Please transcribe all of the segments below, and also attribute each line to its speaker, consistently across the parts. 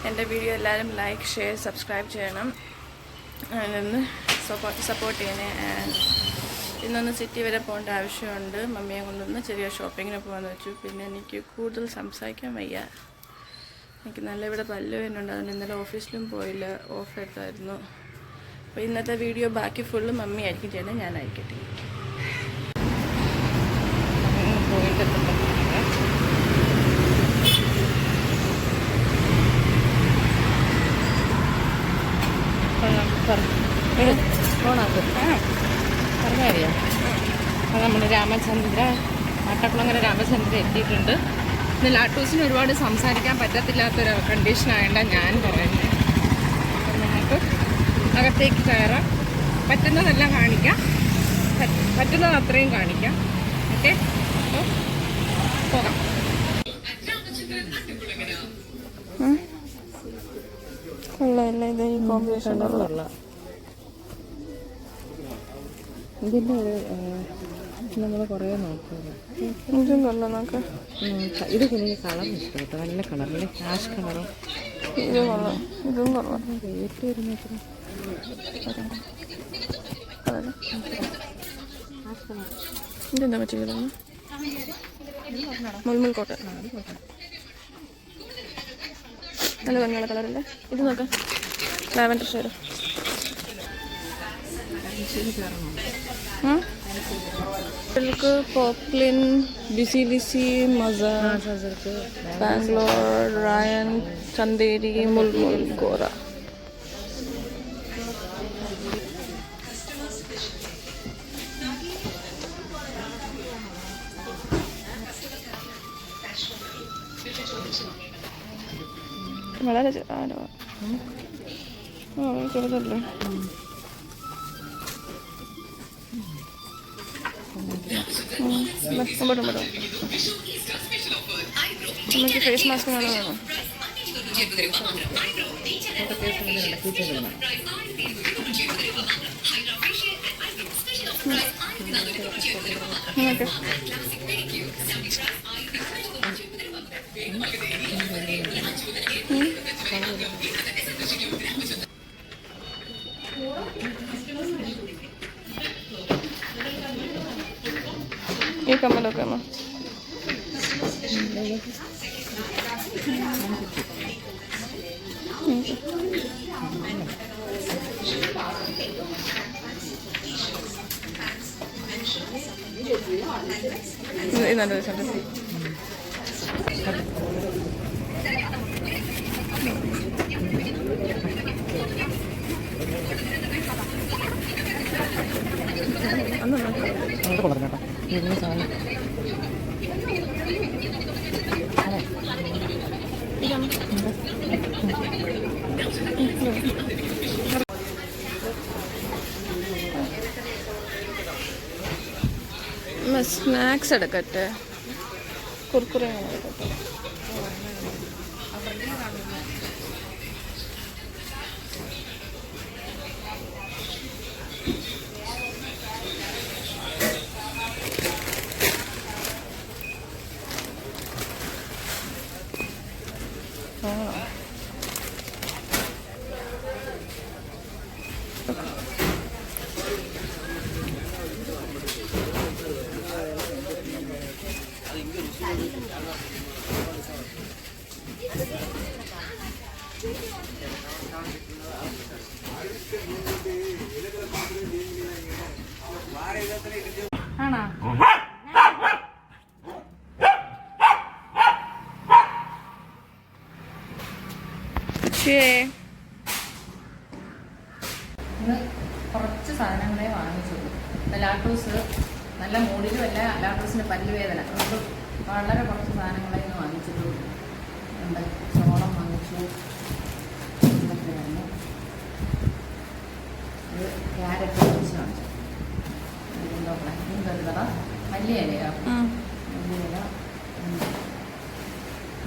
Speaker 1: എൻ്റെ വീഡിയോ എല്ലാവരും like share subscribe ചെയ്യണം. അതിനൊന്ന് സപ്പോർട്ട് ചെയ്യണേ. ഇന്നൊന്ന് സിറ്റി വരെ പോകേണ്ട ആവശ്യമുണ്ട്. മമ്മിയെ കൊണ്ടൊന്ന് ചെറിയ ഷോപ്പിങ്ങിന് പോകാമെന്ന് വെച്ചു. പിന്നെ എനിക്ക് കൂടുതൽ സംസാരിക്കാൻ വയ്യ. എനിക്ക് നല്ല ഇവിടെ പല്ലുവേദനയുണ്ട്. അതുകൊണ്ട് ഇന്നലെ ഓഫീസിലും പോയില്ല, ഓഫ് എടുത്തായിരുന്നു. അപ്പോൾ ഇന്നത്തെ വീഡിയോ ബാക്കി ഫുള്ള് മമ്മി ആയിരിക്കും ചെയ്യുന്നത്, ഞാനായിരിക്കട്ടെ. പോയിട്ട്
Speaker 2: പറഞ്ഞറിയാം. അപ്പോൾ നമ്മൾ രാമചന്ദ്ര ആട്ടക്കുളങ്ങര രാമചന്ദ്ര എത്തിയിട്ടുണ്ട്. ഇന്ന് ലാട്ടൂസിന് ഒരുപാട് സംസാരിക്കാൻ പറ്റത്തില്ലാത്തൊരു കണ്ടീഷനായതുകൊണ്ടാണ് ഞാൻ പറയുന്നത്. അപ്പം നമുക്ക് അകത്തേക്ക് കയറാം. പറ്റുന്നതെല്ലാം കാണിക്കാം, പറ്റുന്നത് അത്രയും കാണിക്കാം. ഓക്കെ, അപ്പോൾ പോകാം.
Speaker 1: കൊള്ളാമല്ല ഇത്, ഈ കോമ്പിനേഷൻ
Speaker 2: കൊള്ളാം. ഇതിൻ്റെ നമ്മൾ കുറേ നോക്കിയത്
Speaker 1: ഇതും കൊള്ളാം. നോക്കാം,
Speaker 2: ഇത് എനിക്ക് കളർ ഇഷ്ടപ്പെട്ടു. നല്ല കളറല്ലേ, ആഷ് കളറും.
Speaker 1: ഇതും കൊള്ളാം, ഇതും കൊള്ളാം.
Speaker 2: റേറ്റ് വരുന്ന എത്ര?
Speaker 1: ഇതെന്താ പറ്റിയതാണ്? മുൾമുൾക്കോട്ട് നല്ല ഭംഗിയുള്ള കളറല്ലേ. ഇത് നോക്കാം, ലാവൻഡർ ഷെയ്ഡ്. സിൽക്ക്, പോപ്ലിൻ, ലിസി ലിസി, മസ, ബാംഗ്ലൂർ, റയൻ, ചന്ദേരി, മുൾമുൾ, ഗോറ. വളരെ ചെറുതല്ലേ. നമുക്ക് ഫേസ് മാസ്ക് വേണോ? ഈ കമ്മലൊക്കെ അമ്മ നല്ല രസമുണ്ട്. സ്നാക്സ് എടുക്കട്ടെ, കുർക്കുറെ എടുക്കട്ടെ.
Speaker 2: ആണോ? കുറച്ച് സാധനങ്ങളെ വാങ്ങിച്ചുള്ളൂ. ലാട്ടൂസ് നല്ല മൂടിലും അല്ല, ലാട്ടൂസിന് പല്ലുവേദന, അതുകൊണ്ട് വളരെ കുറച്ച് സാധനങ്ങളെ ഇന്ന് വാങ്ങിച്ചുള്ളൂ. ഉണ്ട്, ചോളം വാങ്ങിച്ചു, ഇത് ക്യാരറ്റ് വാങ്ങിച്ചു കാണിച്ചു. ഇതെന്താ മല്ലിയിലയോ? മല്ലിയില.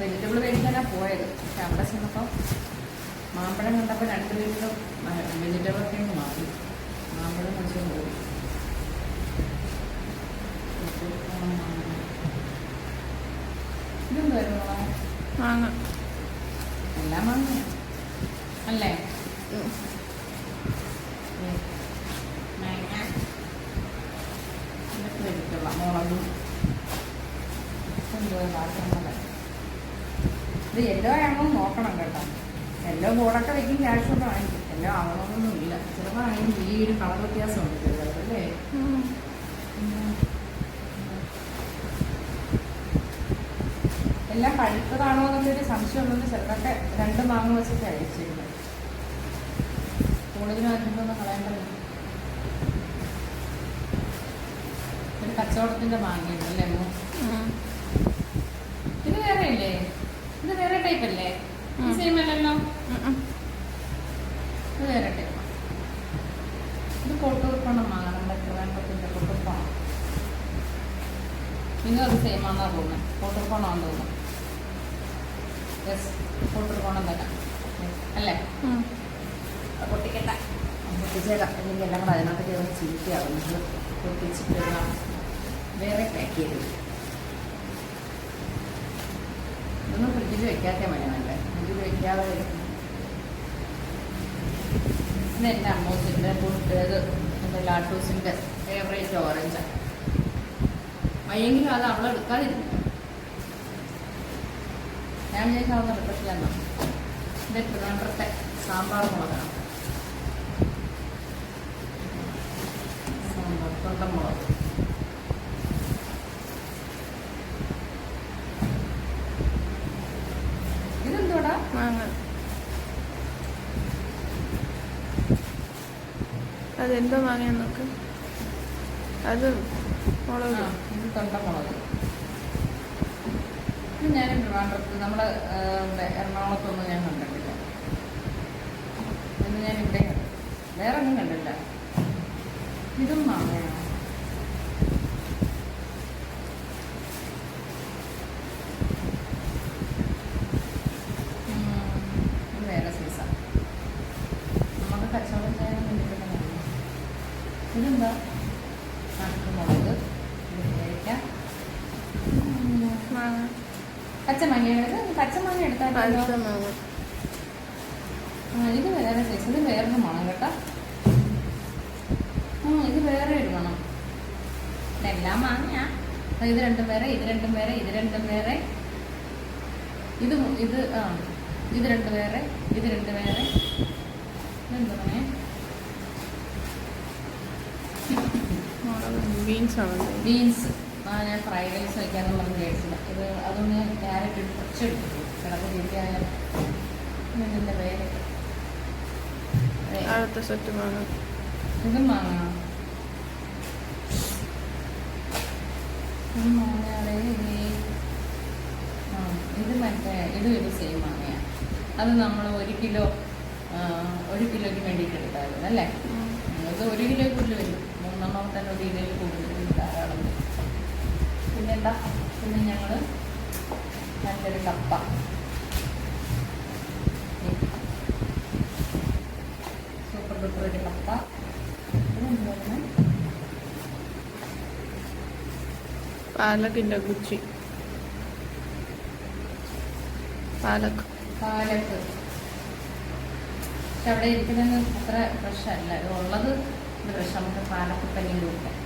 Speaker 2: വെജിറ്റബിൾ കഴിക്കാനാണ് പോയത്. പക്ഷെ അവിടെ ചെന്നപ്പോൾ മാമ്പഴം കണ്ടപ്പോൾ 2 വീട്ടിലും വെജിറ്റബിളൊക്കെ മാറി. മാമ്പഴം വെച്ച് പോയി. ഇതെന്തായിരുന്നു?
Speaker 1: മാങ്ങ.
Speaker 2: എല്ലാം വാങ്ങി അല്ലേ? ഇതൊക്കെ എടുത്തുള്ള മുളകും പാത്രങ്ങളെ ഇത് യെല്ലോ ആണോ നോക്കണം കേട്ടോ. യെല്ലോ ബോർഡൊക്കെ വെക്കും, ക്യാഷ് കൊണ്ട് വാങ്ങിക്കും. യെല്ലോ ആവണമെന്നൊന്നും ഇല്ല. ചിലപ്പോൾ ആണെങ്കിൽ ഈ ഒരു കളർ വ്യത്യാസമുണ്ട് ചിലപ്പോൾ അല്ലേ? എല്ലാം പഴുത്തതാണോ എന്നൊരു സംശയം ഉള്ളത്. ചിലതൊക്കെ 2 മാങ്ങ വെച്ചിട്ട് അഴിച്ചിരുന്നത്. കൂടുതലും അതിനൊന്നും കളയേണ്ടത്. ഒരു കച്ചവടത്തിന്റെ മാങ്ങയുണ്ട് അല്ലേ? ഇത് വേറെ അല്ലേ? ഇത് വേറെ ടൈപ്പ് അല്ലേ? സെയിം അല്ലല്ലോ. ഇത് വേറെ ടൈപ്പ്. ഇത് കോട്ടൂർപ്പണം മാങ്ങ, നമ്മുടെ ട്രിവാൻഡ്രത്തിന്റെ കോട്ടൂർപ്പണം. നിങ്ങൾ അത് സെയിം ആണെന്നാ തോന്നുന്നത്. കോട്ടൂർപ്പണമാണെന്ന് തോന്നുന്നു. യെസ്, കോട്ടൂർപ്പണം തന്നെ അല്ലേ? പൊട്ടിക്കട്ട പൊട്ടിച്ചേക്കാം. അല്ലെങ്കിൽ എല്ലാം കൂടെ അതിനകത്തേക്ക് ഒന്ന് ചീത്തയാവും. ഇത് പൊട്ടിച്ചിട്ട് വേറെ പാക്ക് ചെയ്ത് ഇതൊന്നും ഫ്രിഡ്ജിൽ വെക്കാത്ത മതി. നല്ല ഫ്രിഡ്ജിൽ വെക്കാതെ വരും. ഇത് എൻ്റെ അമ്മൂസിൻ്റെ ഇത് എൻ്റെ ലാട്ടൂസിൻ്റെ ഫേവറേറ്റ് ഓറഞ്ചാണ്. വയ്യെങ്കിലും അത് അവളെടുക്കാതിരുന്നു. ഞാൻ വിചാരിച്ചാൽ അതൊന്നും എടുക്കത്തില്ലെന്നോ. ഇത് ട്രിവാൻഡ്രത്തെ സാമ്പാർ മുളകാണ്. സാമ്പാർ തൊണ്ടമുളക്. ഇതെന്തോടാ?
Speaker 1: മാങ്ങ. അതെന്തോ മാങ്ങ നോക്ക്. അത് മുളക്.
Speaker 2: ഇത് തൊണ്ടമുളക്. ഇത് ഞാൻ ട്രിവാൻഡ്രത്ത് നമ്മുടെ എറണാകുളത്തൊന്നും ഞാൻ കണ്ടിട്ടില്ല. ഇന്ന് ഞാൻ ഇവിടെ വേറെ ഒന്നും കണ്ടില്ല. ഇതും മാങ്ങയാണ്. ഇത് വേറെ സീസാണ്. നമുക്ക് കച്ചവടം ചെയ്യാനൊന്നും കിട്ടുന്നതാണ്. ഇതെന്താ? മുളക്. പച്ചമാങ്ങയാണ്. പച്ചമാങ്ങ എടുത്താൽ ഇത് വേറെ സൈസ്. ഇത് വേറൊരു മണം കേട്ടോ. ഇത് വേറെ ഒരു മണം. എല്ലാം മാങ്ങയാ. ഇത് 2 വേറെ, ഇത് 2 വേറെ, ഇത് 2 വേറെ, ഇത് 2 വേറെ, ഇത് 2 വേറെ. ഇതെന്താ പറഞ്ഞേ?
Speaker 1: ബീൻസ് ആണ്.
Speaker 2: ബീൻസ്. ഞാൻ ഫ്രൈഡ് റൈസ് വയ്ക്കാമെന്ന് പറഞ്ഞ് മേടിച്ചില്ല. ഇത് അതൊന്ന് ക്യാരറ്റ് ഇട്ട് കുറച്ചെടുത്തു. കിടന്ന് ചീത്തയായാലും ഇതിൻ്റെ പേര്
Speaker 1: അടുത്ത സെറ്റ് മാങ്ങ.
Speaker 2: ഇതും വാങ്ങാം. ഇത് മറ്റേ ഇത് സെയിം മാങ്ങയാണ്. അത് നമ്മൾ 1 കിലോയ്ക്ക് വേണ്ടിയിട്ട് എടുത്തായിരുന്നു അല്ലേ? ഇത് 1 കിലോ കൂടുതൽ വരും. 3 തന്നെ 1 കിലോയിൽ കൂടുതൽ ധാരാളം. പിന്നെന്താ? പിന്നെ ഞങ്ങൾ നല്ലൊരു കപ്പ. സൂപ്പർ ഡൂപ്പർ ഒരു കപ്പ. ഇതെന്താണ്?
Speaker 1: പാലക്കിൻ്റെ കുച്ചി. പാലക്ക്.
Speaker 2: പക്ഷെ അവിടെ ഇരിക്കുന്നത് അത്ര ഫ്രഷല്ല. ഉള്ളത് ഫ്രഷ്. നമുക്ക് പാലക്ക് പനി കൊടുക്കാം.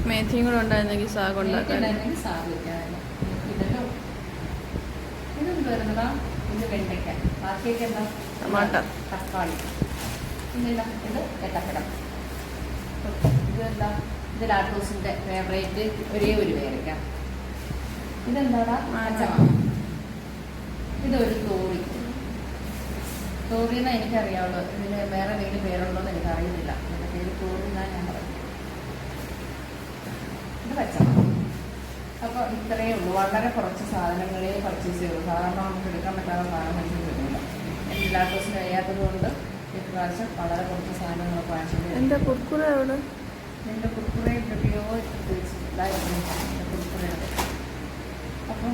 Speaker 1: മേത്തിയും കൂടെ ഉണ്ടായിരുന്നെങ്കിൽ സാഗ് ഉണ്ടാക്കാൻ.
Speaker 2: സാഗ് വയ്ക്കാമല്ലോ. ഇതല്ലോ. ഇതെന്ത് വരുന്നതാ? ഇത് വെണ്ടയ്ക്ക. ബാക്കിയൊക്കെ എന്താ?
Speaker 1: ടമാട്ടർ.
Speaker 2: തക്കാളി. പിന്നെന്താ? ഇത് ഏത്തപ്പഴം. ഇതെന്താ? ഇത് ലാട്ടൂസിൻ്റെ ഫേവറേറ്റ് ഒരേ ഒരു പേരയ്ക്ക. ഇതെന്താടാ? പച്ചമാങ്ങ. ഇതൊരു തോറി. തോറിയെന്നാണ് എനിക്കറിയാവുള്ളൂ. ഇതിന് വേറെ എന്തെങ്കിലും പേരുണ്ടോ എന്ന് എനിക്കറിയുന്നില്ല. ഇതിൻ്റെ പേര് തോറി എന്നാണ് ഞാൻ പറയുന്നത്. ഇത് പച്ചമാങ്ങ. അപ്പോൾ ഇത്രയേ ഉള്ളൂ. വളരെ കുറച്ച് സാധനങ്ങളെ പർച്ചേസ് ചെയ്യുള്ളൂ. സാധാരണ നമുക്ക് എടുക്കാൻ പറ്റാത്ത സാധനങ്ങൾ കിട്ടില്ല. എല്ലാ ദിവസവും കഴിയാത്തത് കൊണ്ട് ഇപ്രാവശ്യം വളരെ കുറച്ച് സാധനങ്ങളൊക്കെ വാങ്ങിച്ചത്.
Speaker 1: എന്താ കുർക്കുറ അവിടെ?
Speaker 2: എൻ്റെ കുർക്കുറയെ കിട്ടിയോ ഇതായിരുന്നു കുർക്കുറയുടെ. അപ്പം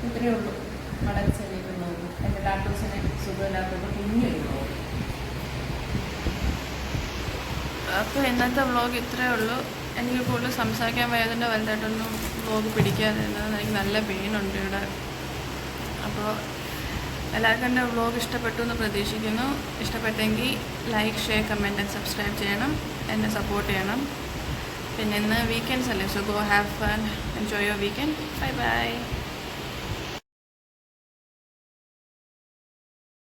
Speaker 2: ഇത്രയേ ഉള്ളൂ. വളരെ ചെറിയൊക്കെ നോക്കും. എൻ്റെ ലാട്ടൂസിനെ സുഖമില്ലാത്തപ്പോൾ കുഞ്ഞു വരുന്നു.
Speaker 1: അപ്പോൾ ഇന്നത്തെ വ്ളോഗ് ഇത്രയേ ഉള്ളൂ. എനിക്ക് കൂടുതൽ സംസാരിക്കാൻ വയ്യാതിൻ്റെ വലുതായിട്ടൊന്നും വ്ളോഗ് പിടിക്കാതിരുന്നത്. എനിക്ക് നല്ല പെയിനുണ്ട് ഇവിടെ. അപ്പോൾ എല്ലാവർക്കും എൻ്റെ വ്ളോഗ് ഇഷ്ടപ്പെട്ടു എന്ന് പ്രതീക്ഷിക്കുന്നു. ഇഷ്ടപ്പെട്ടെങ്കിൽ like, share, comment and subscribe ചെയ്യണം. എന്നെ സപ്പോർട്ട് ചെയ്യണം. പിന്നെ ഇന്ന് വീക്കെൻഡ്സ് അല്ലേ, so go have fun, enjoy your weekend. Bye bye.